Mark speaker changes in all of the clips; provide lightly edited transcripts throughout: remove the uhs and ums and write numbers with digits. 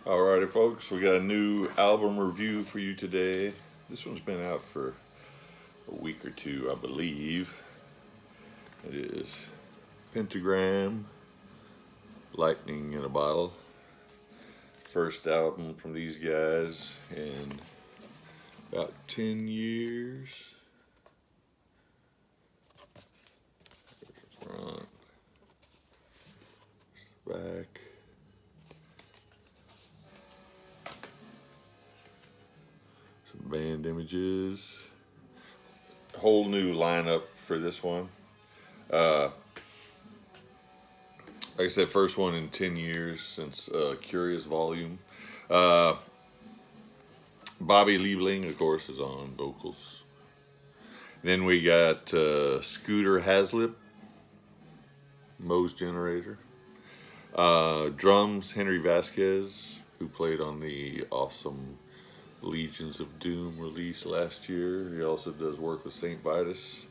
Speaker 1: Alrighty, folks, we got a new album review for you today. This one's been out for a week or two, I believe. It is Pentagram, Lightning in a Bottle. First album from these guys in about 10 years. Front, back. Band images. Whole new lineup for this one. Like I said, first one in 10 years since Curious Volume. Bobby Liebling, of course, is on vocals. Then we got Scooter Haslip, Moe's Generator. Drums, Henry Vasquez, who played on the awesome Legions of Doom release last year. He also does work with St. Vitus.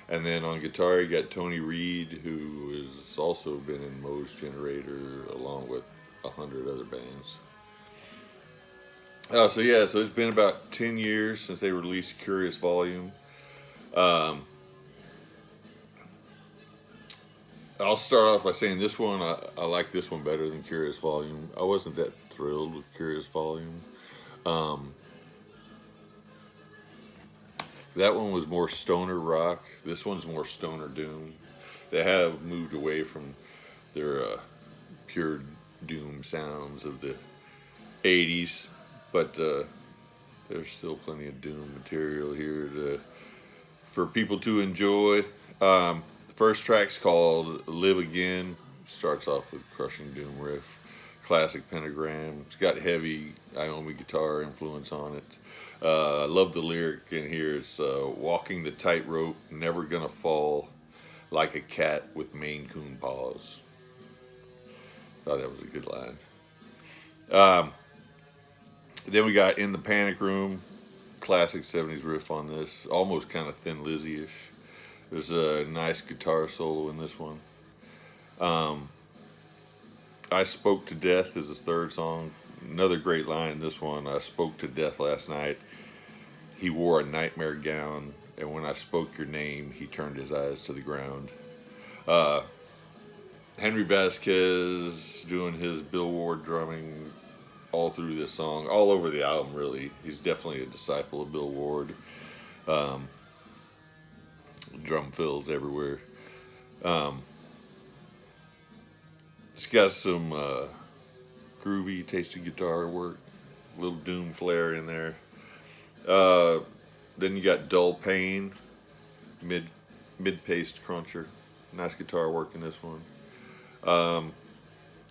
Speaker 1: And then on guitar, you got Tony Reed, who has also been in Moe's Generator along with 100 other bands. So it's been about 10 years since they released Curious Volume. I'll start off by saying this one, I like this one better than Curious Volume. I wasn't that thrilled with Curious Volume. That one was more stoner rock. This one's more stoner doom. They have moved away from their pure doom sounds of the 80s, but there's still plenty of doom material here for people to enjoy. The first track's called Live Again. Starts off with crushing doom riff. Classic Pentagram. It's got heavy Iommi guitar influence on it. I love the lyric in here. It's walking the tightrope, never gonna fall, like a cat with Maine Coon paws. Thought that was a good line. Then we got In the Panic Room. Classic 70s riff on this. Almost kind of Thin Lizzy-ish. There's a nice guitar solo in this one. I Spoke to Death is his third song. Another great line in this one. I spoke to death last night. He wore a nightmare gown, and when I spoke your name, he turned his eyes to the ground. Henry Vasquez doing his Bill Ward drumming all through this song, all over the album, really. He's definitely a disciple of Bill Ward. Drum fills everywhere. It's got some groovy, tasty guitar work, a little doom flair in there. Then you got Dull Pain, mid-paced cruncher. Nice guitar work in this one.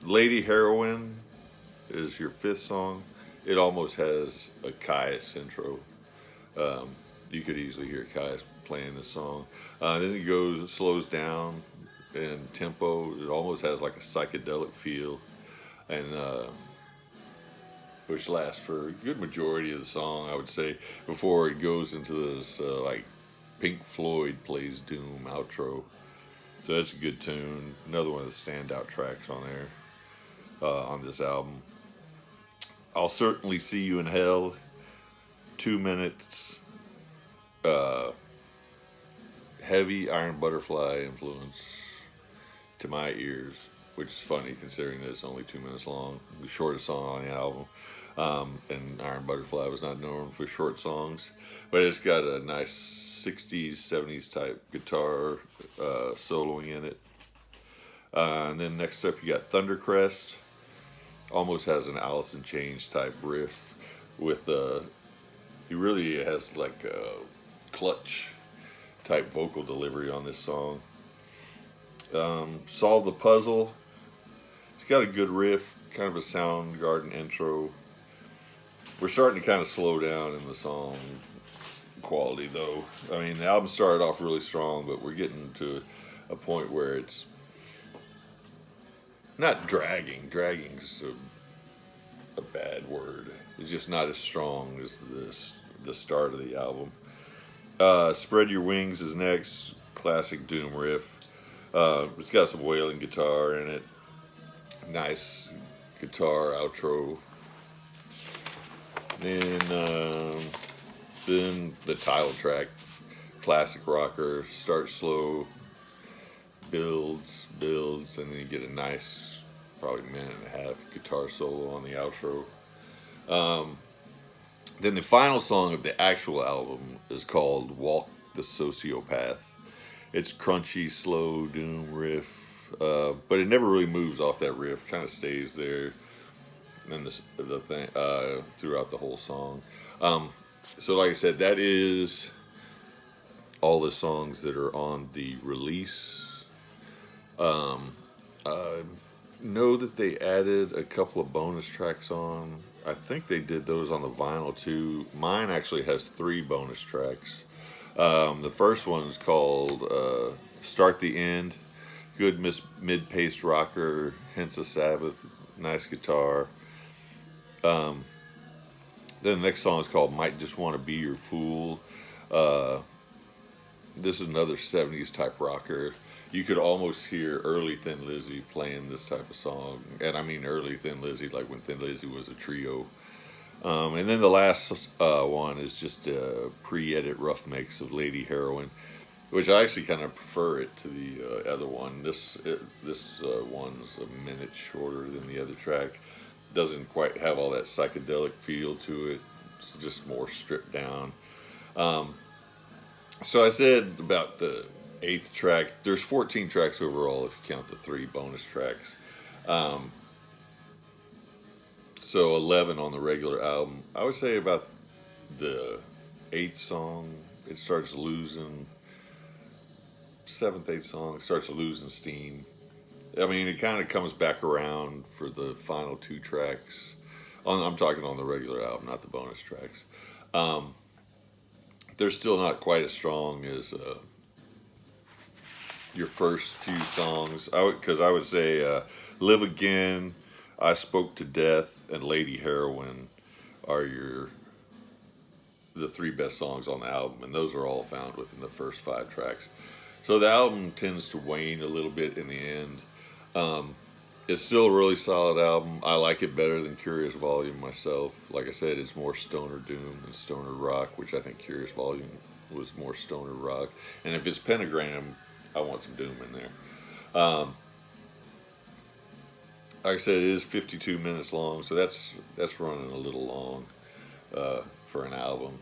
Speaker 1: Lady Heroine is your fifth song. It almost has a Caius intro. You could easily hear Caius playing this song. Then it slows down in tempo. It almost has like a psychedelic feel, and which lasts for a good majority of the song, I would say, before it goes into this like Pink Floyd plays doom outro. So that's a good tune. Another one of the standout tracks on there, on this album. I'll Certainly See You in Hell. 2 minutes. Heavy Iron Butterfly influence to my ears, which is funny considering that it's only 2 minutes long, the shortest song on the album. And Iron Butterfly was not known for short songs, but it's got a nice 60s, 70s type guitar soloing in it. And then next up you got Thundercrest. Almost has an Alice in Chains type riff with he really has like a clutch type vocal delivery on this song. Solve the Puzzle. It's got a good riff, kind of a Soundgarden intro. We're starting to kind of slow down in the song quality, though. I mean, the album started off really strong, but we're getting to a point where it's not dragging. Dragging's a bad word. It's just not as strong as the start of the album. Spread Your Wings is next. Classic doom riff. It's got some wailing guitar in it. Nice guitar outro Then the title track, classic rocker, starts slow, builds, and then you get a nice, probably minute and a half guitar solo on the outro. Then the final song of the actual album is called Walk the Sociopath. It's crunchy, slow doom riff, but it never really moves off that riff. Kind of stays there, and the thing throughout the whole song. So, like I said, that is all the songs that are on the release. I know that they added a couple of bonus tracks on. I think they did those on the vinyl too. Mine actually has 3 bonus tracks. The first one's called Start the End. Good mid-paced rocker, hence a Sabbath, nice guitar. Then the next song is called Might Just Want to Be Your Fool. This is another 70s type rocker. You could almost hear early Thin Lizzy playing this type of song. And I mean early Thin Lizzy, like when Thin Lizzy was a trio. And then the last one is just a pre-edit rough mix of Lady Heroin, which I actually kind of prefer it to the other one. This one's a minute shorter than the other track. Doesn't quite have all that psychedelic feel to it. It's just more stripped down. So I said about the 8th track. There's 14 tracks overall if you count the 3 bonus tracks. So 11 on the regular album. I would say about the 8th song, it starts losing. 7th, 8th song starts losing steam. I mean, it kind of comes back around for the final 2 tracks. I'm talking on the regular album, not the bonus tracks. They're still not quite as strong as your first few songs. Because I would say Live Again, I Spoke to Death, and Lady Heroin are the 3 best songs on the album, and those are all found within the first 5 tracks. So the album tends to wane a little bit in the end. It's still a really solid album. I like it better than Curious Volume myself. Like I said, it's more stoner doom than stoner rock, which I think Curious Volume was more stoner rock. And if it's Pentagram, I want some doom in there. Like I said, it is 52 minutes long, so that's running a little long for an album.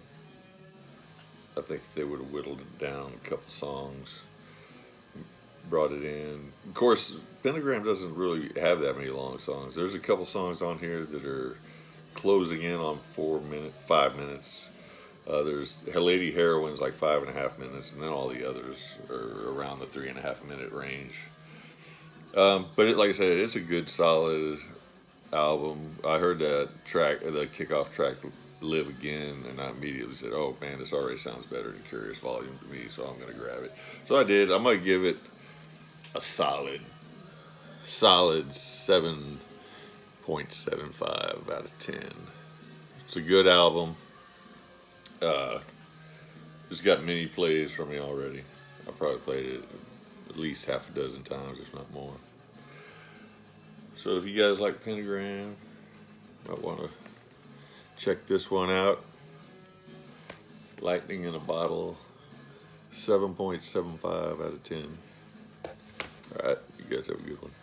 Speaker 1: I think if they would have whittled it down a couple songs, brought it in. Of course, Pentagram doesn't really have that many long songs. There's a couple songs on here that are closing in on 5 minutes. There's Lady Heroin's like 5.5 minutes, and then all the others are around the 3.5 minute range. But like I said, it's a good, solid album. I heard that track, the kickoff track, Live Again, and I immediately said, oh man, this already sounds better than Curious Volume to me, so I'm going to grab it. So I did. I'm going to give it a solid 7.75 out of 10. It's a good album. It's got many plays from me already. I probably played it at least half a dozen times, if not more. So if you guys like Pentagram, might want to check this one out. Lightning in a Bottle, 7.75 out of 10. All right, you guys have a good one.